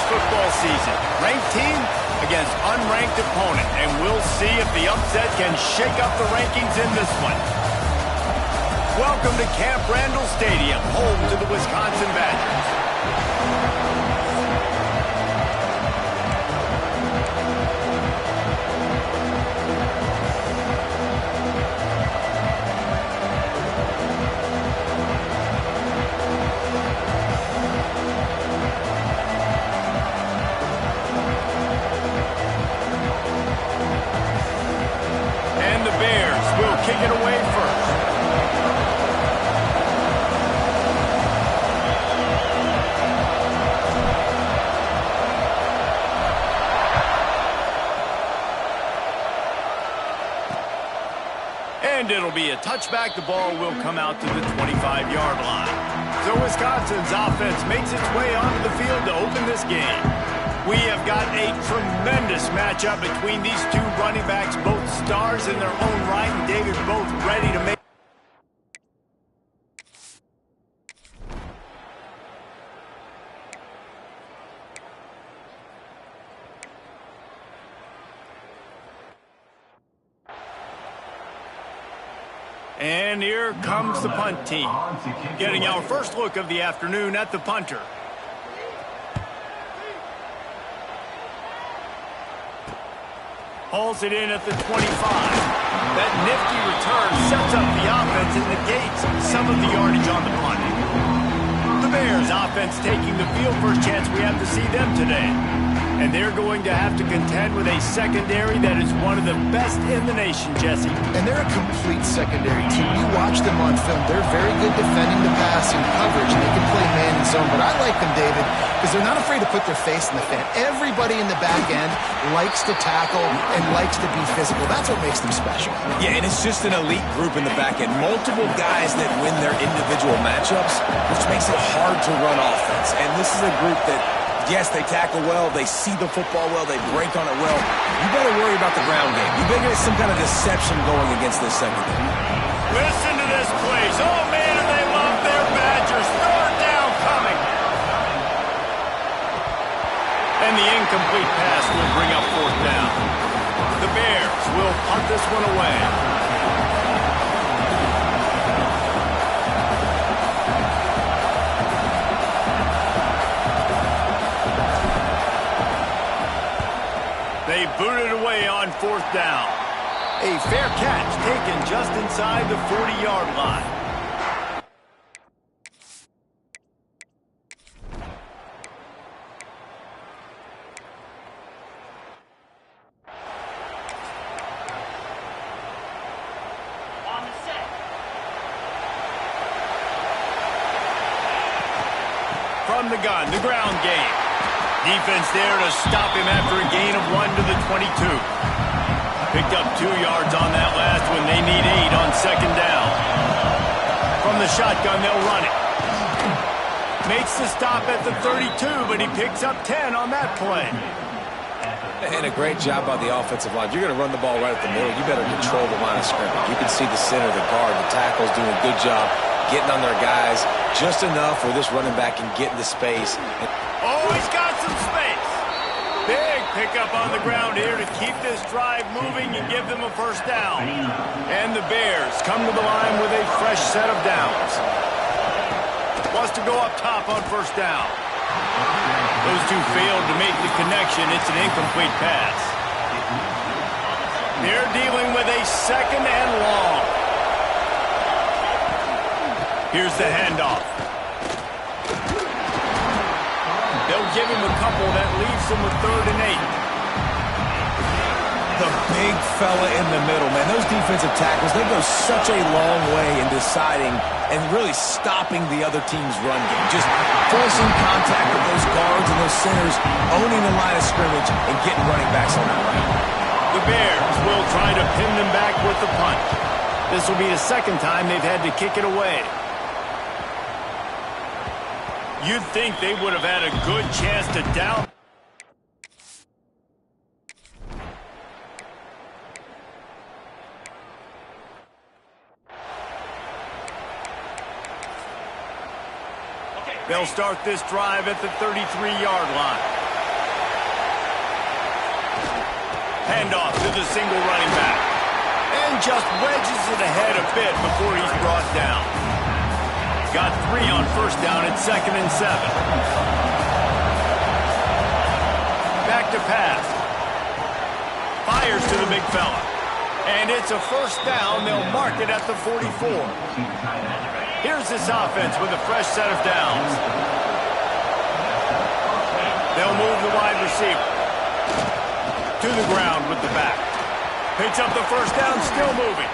football season. Ranked team against unranked opponent. And we'll see if the upset can shake up the rankings in this one. Welcome to Camp Randall Stadium, home to the Wisconsin Badgers. Kick it away first. And it'll be a touchback. The ball will come out to the 25-yard line. So Wisconsin's offense makes its way onto the field to open this game. We have got a tremendous matchup between these two running backs, both stars in their own right, and David, both ready to make. And here comes the punt team, getting our first look of the afternoon at the punter. Hauls it in at the 25. That nifty return sets up the offense and negates some of the yardage on the punt. The Bears offense taking the field. First chance we have to see them today. And they're going to have to contend with a secondary that is one of the best in the nation, Jesse. And they're a complete secondary team. You watch them on film. They're very good defending the pass and coverage, and they can play man and zone. But I like them, David, because they're not afraid to put their face in the fan. Everybody in the back end likes to tackle and likes to be physical. That's what makes them special. Yeah, and it's just an elite group in the back end. Multiple guys that win their individual matchups, which makes it hard to run offense. And this is a group that, yes, they tackle well, they see the football well, they break on it well. You better worry about the ground game. You better get some kind of deception going against this secondary. Listen to this place. Oh, man, they love their Badgers. Third down coming. And the incomplete pass will bring up fourth down. The Bears will punt this one away. They booted away on fourth down. A fair catch taken just inside the 40-yard line. On the set. From the gun, the ground game. Defense there to stop him after a gain of 1 to the 22. Picked up 2 yards on that last one. They need 8 on second down. From the shotgun, they'll run it. Makes the stop at the 32, but he picks up 10 on that play. And a great job by the offensive line. You're going to run the ball right at the middle. You better control the line of scrimmage. You can see the center, the guard, the tackles doing a good job getting on their guys just enough where this running back can get into space. Oh, he's got some space. Big pickup on the ground here to keep this drive moving and give them a first down. And the Bears come to the line with a fresh set of downs. Wants to go up top on first down. Those two failed to make the connection. It's an incomplete pass. They're dealing with a second and long. Here's the handoff. They'll give him a couple. That leaves him with 3rd and 8. The big fella in the middle, man. Those defensive tackles, they go such a long way in deciding and really stopping the other team's run game. Just forcing contact with those guards and those centers, owning the line of scrimmage and getting running backs on that right. The Bears will try to pin them back with the punt. This will be the second time they've had to kick it away. You'd think they would have had a good chance to down. They'll start this drive at the 33-yard line. Handoff to the single running back. And just wedges it ahead a bit before he's brought down. Got 3 on first down at 2nd and 7. Back to pass. Fires to the big fella. And it's a first down. They'll mark it at the 44. Here's this offense with a fresh set of downs. They'll move the wide receiver to the ground with the back. Picks up the first down, still moving.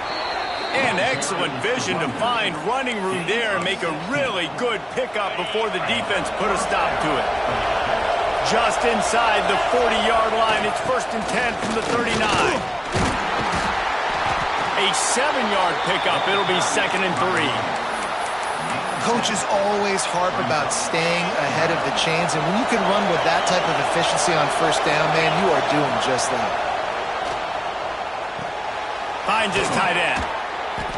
And excellent vision to find running room there and make a really good pickup before the defense put a stop to it. Just inside the 40-yard line, it's 1st and 10 from the 39. A 7-yard pickup, it'll be 2nd and 3. Coaches always harp about staying ahead of the chains, and when you can run with that type of efficiency on first down, man, you are doing just that. Finds his tight end.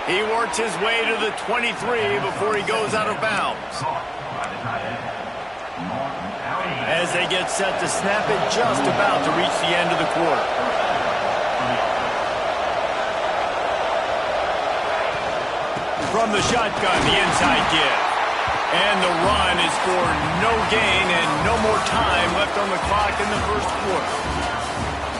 He works his way to the 23 before he goes out of bounds. As they get set to snap it, just about to reach the end of the quarter. From the shotgun, the inside give. And the run is for no gain and no more time left on the clock in the first quarter.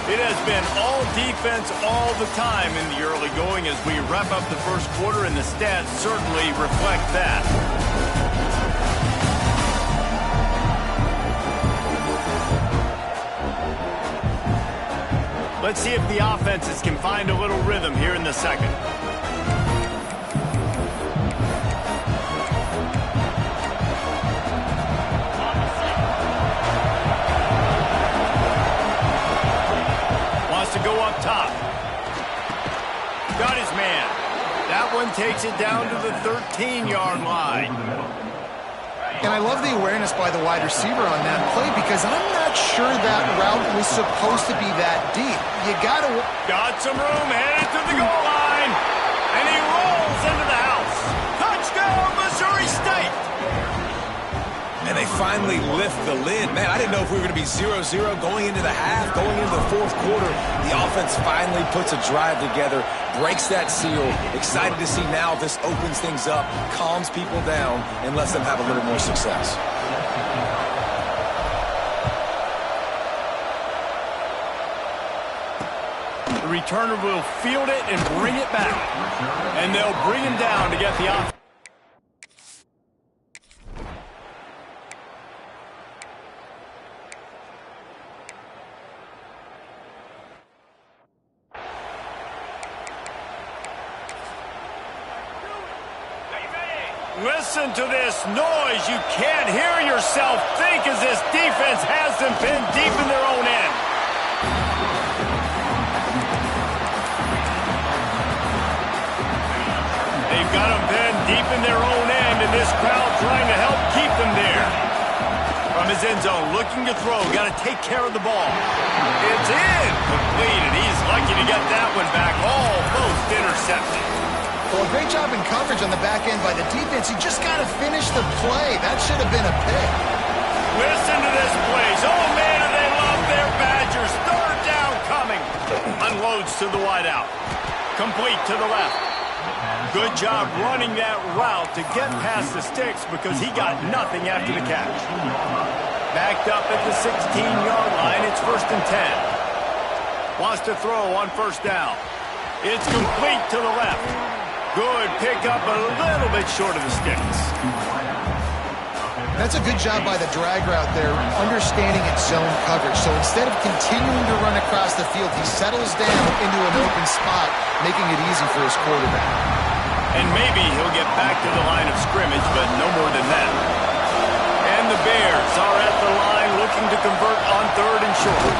It has been all defense all the time in the early going as we wrap up the first quarter, and the stats certainly reflect that. Let's see if the offenses can find a little rhythm here in the second. To go up top. Got his man. That one takes it down to the 13-yard line. And I love the awareness by the wide receiver on that play because I'm not sure that route was supposed to be that deep. You got some room, headed to the goal line. And he rolls into the house. Touchdown, Missouri State. And they finally lift the lid. Man, I didn't know if we were going to be 0-0 going into the half, going into the fourth quarter. The offense finally puts a drive together, breaks that seal. Excited to see now this opens things up, calms people down, and lets them have a little more success. The returner will field it and bring it back. And they'll bring him down to get the offense. Listen to this noise. You can't hear yourself think as this defense has them pinned deep in their own end. They've got them pinned deep in their own end, and this crowd trying to help keep them there. From his end zone, looking to throw. Got to take care of the ball. It's in. Complete, and he's lucky to get that one back. Almost intercepted. Well, great job in coverage on the back end by the defense. You just got to finish the play. That should have been a pick. Listen to this place. Oh, man, do they love their Badgers. 3rd down coming. Unloads to the wideout. Complete to the left. Good job running that route to get past the sticks because he got nothing after the catch. Backed up at the 16-yard line. It's 1st and 10. Wants to throw on first down. It's complete to the left. Good pickup, a little bit short of the sticks. That's a good job by the drag route there, understanding its zone coverage. So instead of continuing to run across the field, he settles down into an open spot, making it easy for his quarterback. And maybe he'll get back to the line of scrimmage, but no more than that. And the Bears are at the line looking to convert on 3rd and short.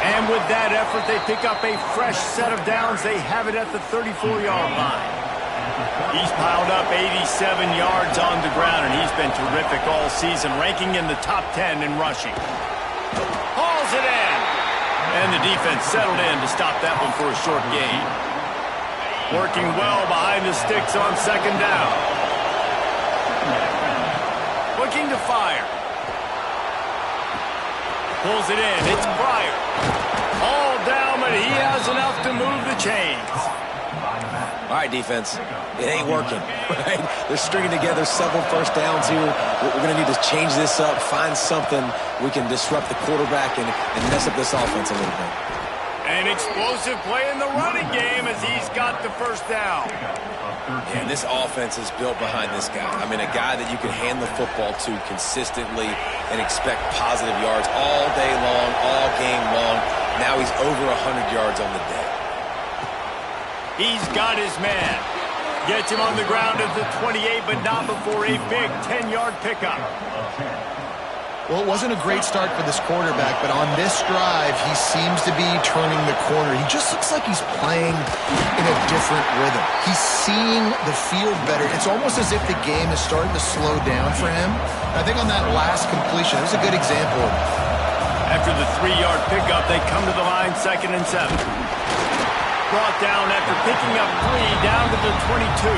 And with that effort, they pick up a fresh set of downs. They have it at the 34-yard line. He's piled up 87 yards on the ground, and he's been terrific all season, ranking in the top 10 in rushing. Hauls it in. And the defense settled in to stop that one for a short gain. Working well behind the sticks on 2nd down. Looking to fire. Pulls it in. It's Pryor. All down the but he has enough to move the chains. All right, defense. It ain't working, right? They're stringing together several first downs here. We're going to need to change this up, find something we can disrupt the quarterback and mess up this offense a little bit. An explosive play in the running game as he's got the first down. And this offense is built behind this guy. I mean, a guy that you can hand the football to consistently and expect positive yards all day long, all game long. Now he's over 100 yards on the day. He's got his man. Gets him on the ground at the 28, but not before a big 10-yard pickup. Well, it wasn't a great start for this quarterback, but on this drive, he seems to be turning the corner. He just looks like he's playing in a different rhythm. He's seeing the field better. It's almost as if the game is starting to slow down for him. I think on that last completion, it was a good example of it. After the 3-yard pickup, they come to the line 2nd and 7. Brought down after picking up 3 down to the 22.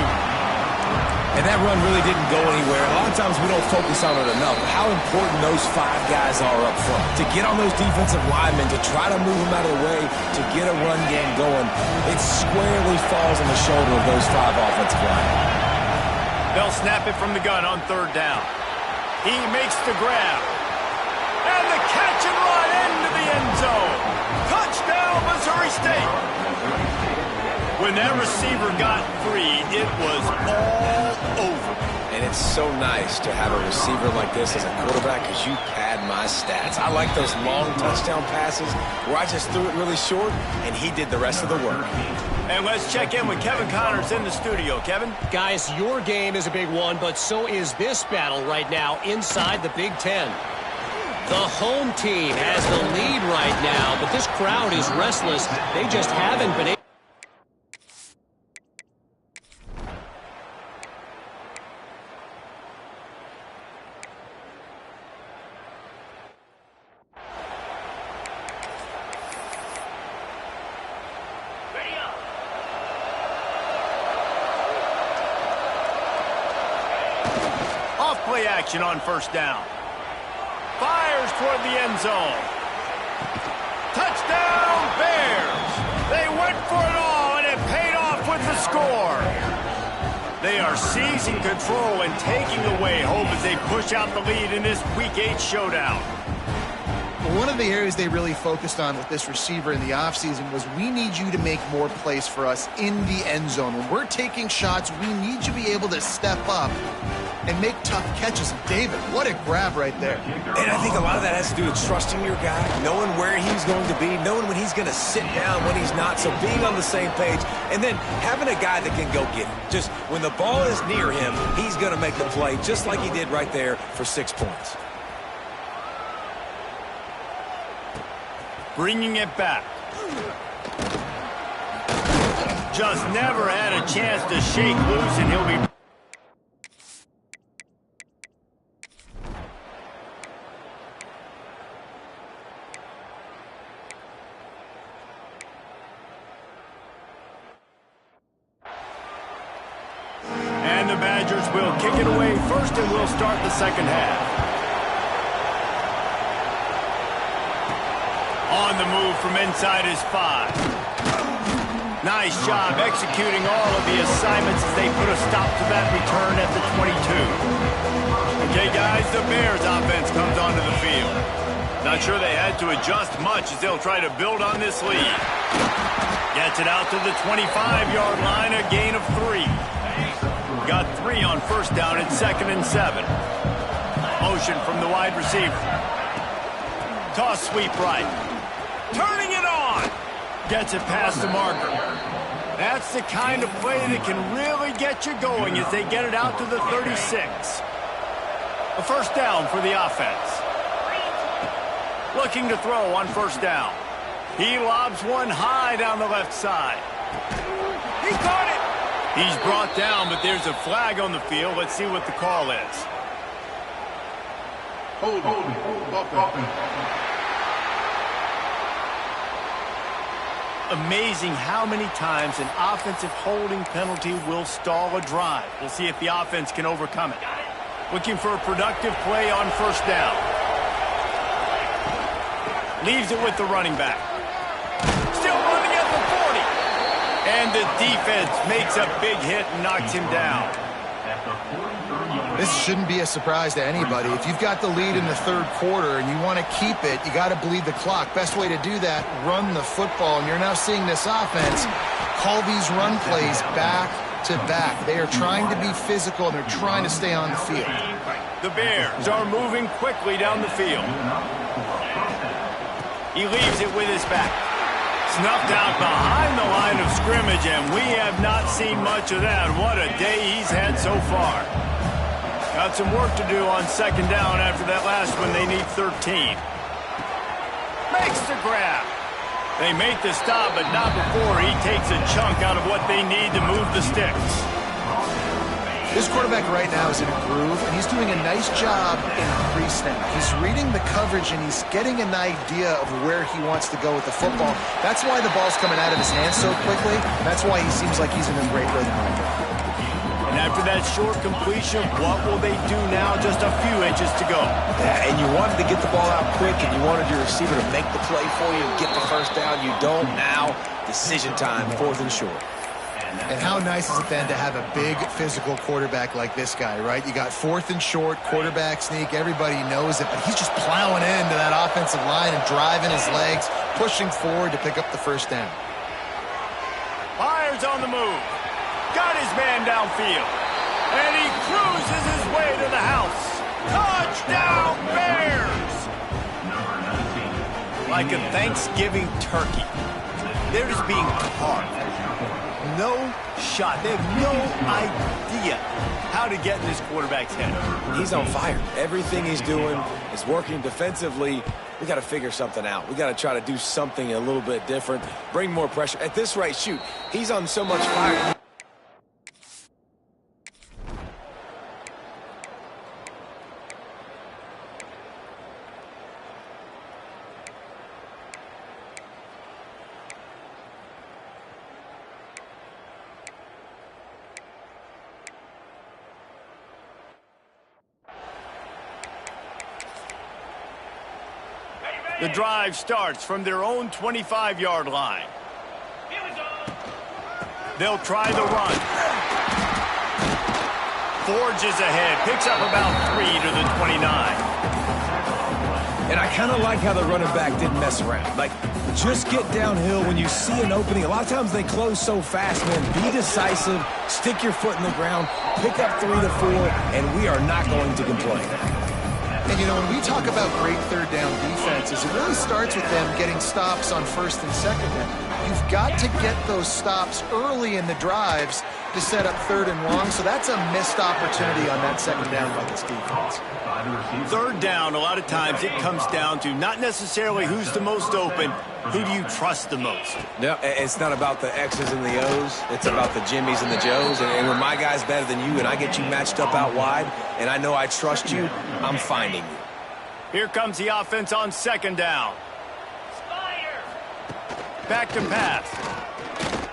And that run really didn't go anywhere. A lot of times we don't focus on it enough. How important those 5 guys are up front. To get on those defensive linemen, to try to move them out of the way, to get a run game going, it squarely falls on the shoulder of those 5 offensive linemen. They'll snap it from the gun on 3rd down. He makes the grab. And the catch and run into the end zone. Touchdown, Missouri State. When that receiver got free, it was all over. And it's so nice to have a receiver like this as a quarterback because you pad my stats. I like those long touchdown passes where I just threw it really short and he did the rest of the work. And let's check in with Kevin Connors in the studio. Kevin? Guys, your game is a big one, but so is this battle right now inside the Big Ten. The home team has the lead right now, but this crowd is restless. They just haven't been able. Play action on 1st down. Fires toward the end zone. Touchdown, Bears! They went for it all, and it paid off with the score. They are seizing control and taking away hope as they push out the lead in this Week 8 showdown. One of the areas they really focused on with this receiver in the offseason was we need you to make more plays for us in the end zone. When we're taking shots, we need you to be able to step up and make tough catches. David, what a grab right there. And I think a lot of that has to do with trusting your guy, knowing where he's going to be, knowing when he's going to sit down, when he's not, so being on the same page, and then having a guy that can go get it. Just when the ball is near him, he's going to make the play, just like he did right there for 6 points. Bringing it back. Just never had a chance to shake loose, and he'll be... And the Badgers will kick it away first, and we'll start the 2nd half. On the move from inside his 5. Nice job executing all of the assignments as they put a stop to that return at the 22. Okay, guys, the Bears offense comes onto the field. Not sure they had to adjust much as they'll try to build on this lead. Gets it out to the 25-yard line, a gain of 3. Got 3 on 1st down at 2nd and 7. Motion from the wide receiver. Toss sweep right. Turning it on. Gets it past the marker. That's the kind of play that can really get you going as they get it out to the 36. A 1st down for the offense. Looking to throw on 1st down. He lobs one high down the left side. He caught it. He's brought down, but there's a flag on the field. Let's see what the call is. Hold on. Amazing how many times an offensive holding penalty will stall a drive. We'll see if the offense can overcome it. Looking for a productive play on 1st down. Leaves it with the running back. Still And the defense makes a big hit and knocks him down. This shouldn't be a surprise to anybody. If you've got the lead in the third quarter and you want to keep it, you got to bleed the clock. Best way to do that, run the football. And you're now seeing this offense call these run plays back to back. They are trying to be physical, and they're trying to stay on the field. The Bears are moving quickly down the field. He leaves it with his back. Snuffed out behind the line of scrimmage, and we have not seen much of that. What a day he's had so far. Got some work to do on second down after that last one. They need 13. Makes the grab. They make the stop, but not before he takes a chunk out of what they need to move the sticks. This quarterback right now is in a groove, and he's doing a nice job in pre-snap. He's reading the coverage, and he's getting an idea of where he wants to go with the football. That's why the ball's coming out of his hands so quickly. That's why he seems like he's in a great rhythm right now. And after that short completion, what will they do now? Just a few inches to go. Yeah, and you wanted to get the ball out quick, and you wanted your receiver to make the play for you and get the first down. You don't now. Decision time, 4th and short. And how nice is it then to have a big physical quarterback like this guy, right? You got 4th and short, quarterback sneak. Everybody knows it, but he's just plowing into that offensive line and driving his legs, pushing forward to pick up the first down. Fires on the move. Got his man downfield. And he cruises his way to the house. Touchdown, Bears! Like a Thanksgiving turkey. They're just being carved. No shot. They have no idea how to get in this quarterback's head. He's on fire. Everything he's doing is working defensively. We got to figure something out. We got to try to do something a little bit different, bring more pressure. At this rate, shoot, he's on so much fire. The drive starts from their own 25-yard line. They'll try the run. Forges ahead, picks up about 3 to the 29. And I kind of like how the running back didn't mess around. Like, just get downhill when you see an opening. A lot of times they close so fast, man. Be decisive, stick your foot in the ground, pick up 3 to 4, and we are not going to complain. And, you know, when we talk about great third down defenses, it really starts with them getting stops on first and second down. You've got to get those stops early in the drives to set up third and long, so that's a missed opportunity on that second down by this defense. Third down, a lot of times it comes down to not necessarily who's the most open, who do you trust the most? No, it's not about the X's and the O's. It's about the Jimmys and the Joes. And when my guy's better than you and I get you matched up out wide and I know I trust you, I'm finding you. Here comes the offense on second down. Back to pass.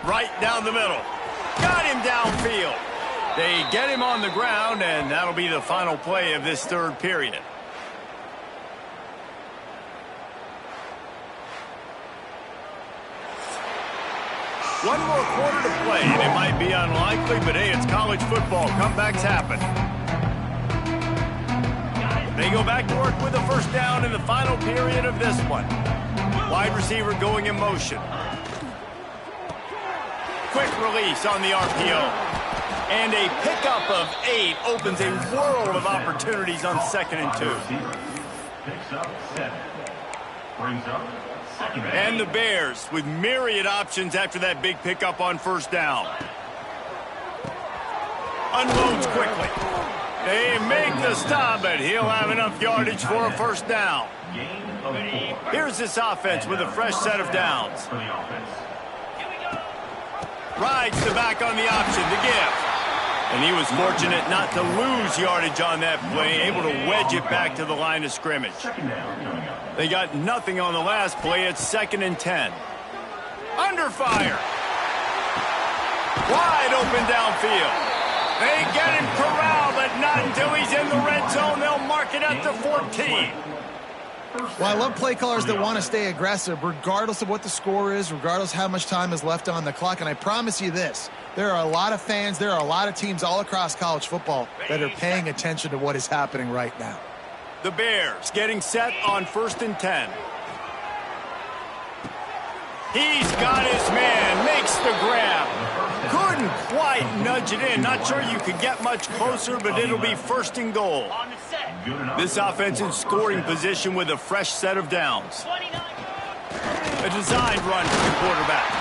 Right down the middle. Got him downfield. They get him on the ground, and that'll be the final play of this third period. One more quarter to play, and it might be unlikely, but hey, it's college football. Comebacks happen. They go back to work with a first down in the final period of this one. Wide receiver going in motion. Quick release on the RPO. And a pickup of 8 opens a world of opportunities on 2nd and 2. Picks up 7. Brings up 2nd. And the Bears with myriad options after that big pickup on first down. Unloads quickly. They make the stop, but he'll have enough yardage for a first down. Here's this offense with a fresh set of downs. Rides the back on the option to give. And he was fortunate not to lose yardage on that play, able to wedge it back to the line of scrimmage. They got nothing on the last play. It's 2nd and 10. Under fire. Wide open downfield. They get him corralled, but not until he's in the red zone. They'll mark it at the 14. Well, I love play callers that want to stay aggressive regardless of what the score is, regardless how much time is left on the clock. And I promise you this, there are a lot of fans, there are a lot of teams all across college football that are paying attention to what is happening right now. The Bears getting set on 1st and 10. He's got his man, makes the grab. Couldn't quite nudge it in. Not sure you could get much closer, but it'll be 1st and goal. This offense in scoring position with a fresh set of downs. A designed run for the quarterback.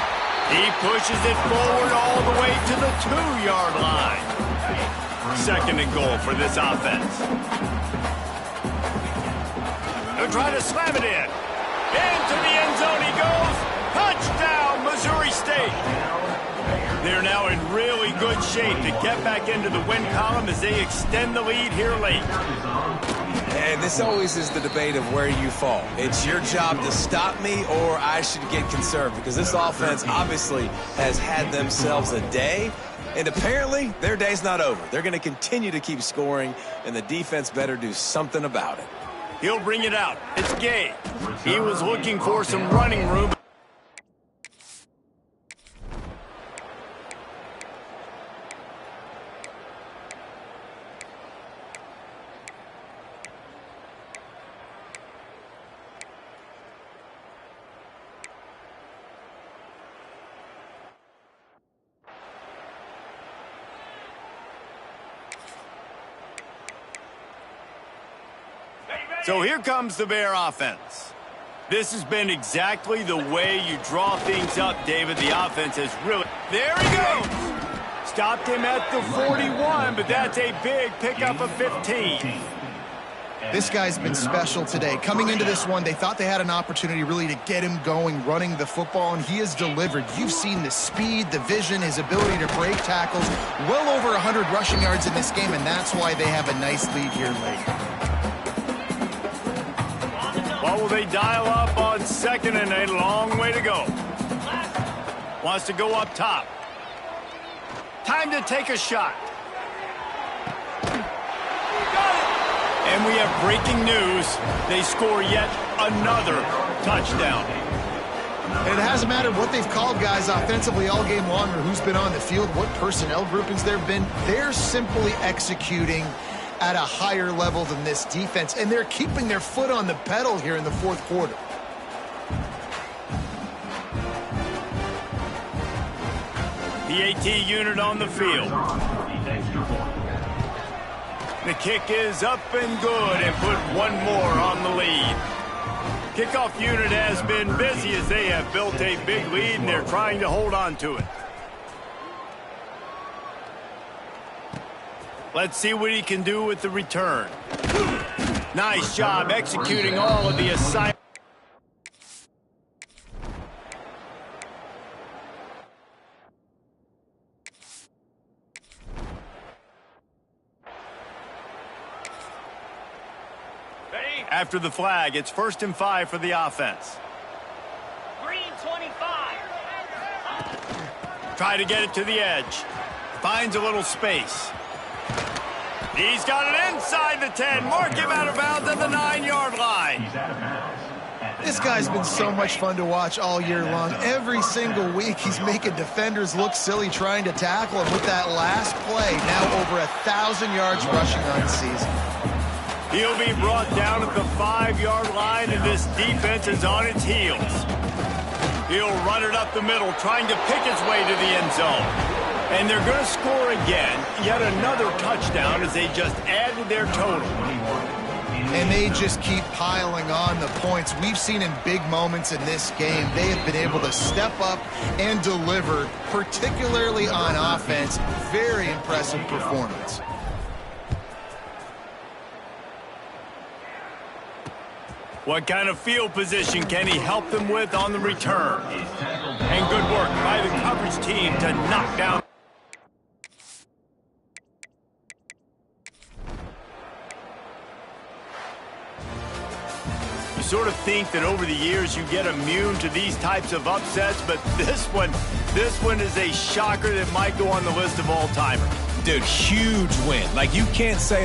He pushes it forward all the way to the 2-yard line. 2nd and goal for this offense. They'll try to slam it in. Into the end zone he goes. Touchdown, Missouri State. They're now in really good shape to get back into the win column as they extend the lead here late. And this always is the debate of where you fall. It's your job to stop me or I should get conserved, because this offense obviously has had themselves a day, and apparently their day's not over. They're going to continue to keep scoring, and the defense better do something about it. He'll bring it out. It's Gay. He was looking for some running room. So here comes the Bear offense. This has been exactly the way you draw things up, David. The offense has really... There he goes! Stopped him at the 41, but that's a big pickup of 15. This guy's been special today. Coming into this one, they thought they had an opportunity really to get him going, running the football, and he has delivered. You've seen the speed, the vision, his ability to break tackles. Well over 100 rushing yards in this game, and that's why they have a nice lead here late. What will they dial up on 2nd and a long way to go? Wants to go up top. Time to take a shot. And we have breaking news. They score yet another touchdown. And it hasn't mattered what they've called guys offensively all game long or who's been on the field, what personnel groupings there have been. They're simply executing at a higher level than this defense, and they're keeping their foot on the pedal here in the 4th quarter. The AT unit on the field. The kick is up and good, and put one more on the lead. Kickoff unit has been busy as they have built a big lead, and they're trying to hold on to it. Let's see what he can do with the return. Nice job executing all of the assignments. After the flag, it's 1st and 5 for the offense. Green 25. Try to get it to the edge. Finds a little space. He's got it inside the 10. Mark him out of bounds at the 9-yard line. This guy's been so much fun to watch all year long. Every single week, he's making defenders look silly trying to tackle him with that last play. Now over 1,000 yards rushing on the season. He'll be brought down at the 5-yard line, and this defense is on its heels. He'll run it up the middle, trying to pick his way to the end zone. And they're going to score again, yet another touchdown as they just added their total. And they just keep piling on the points. We've seen in big moments in this game, they have been able to step up and deliver, particularly on offense. Very impressive performance. What kind of field position can he help them with on the return? And good work by the coverage team to knock down. You sort of think that over the years you get immune to these types of upsets, but this one is a shocker that might go on the list of all-timers. Dude, huge win. Like, you can't say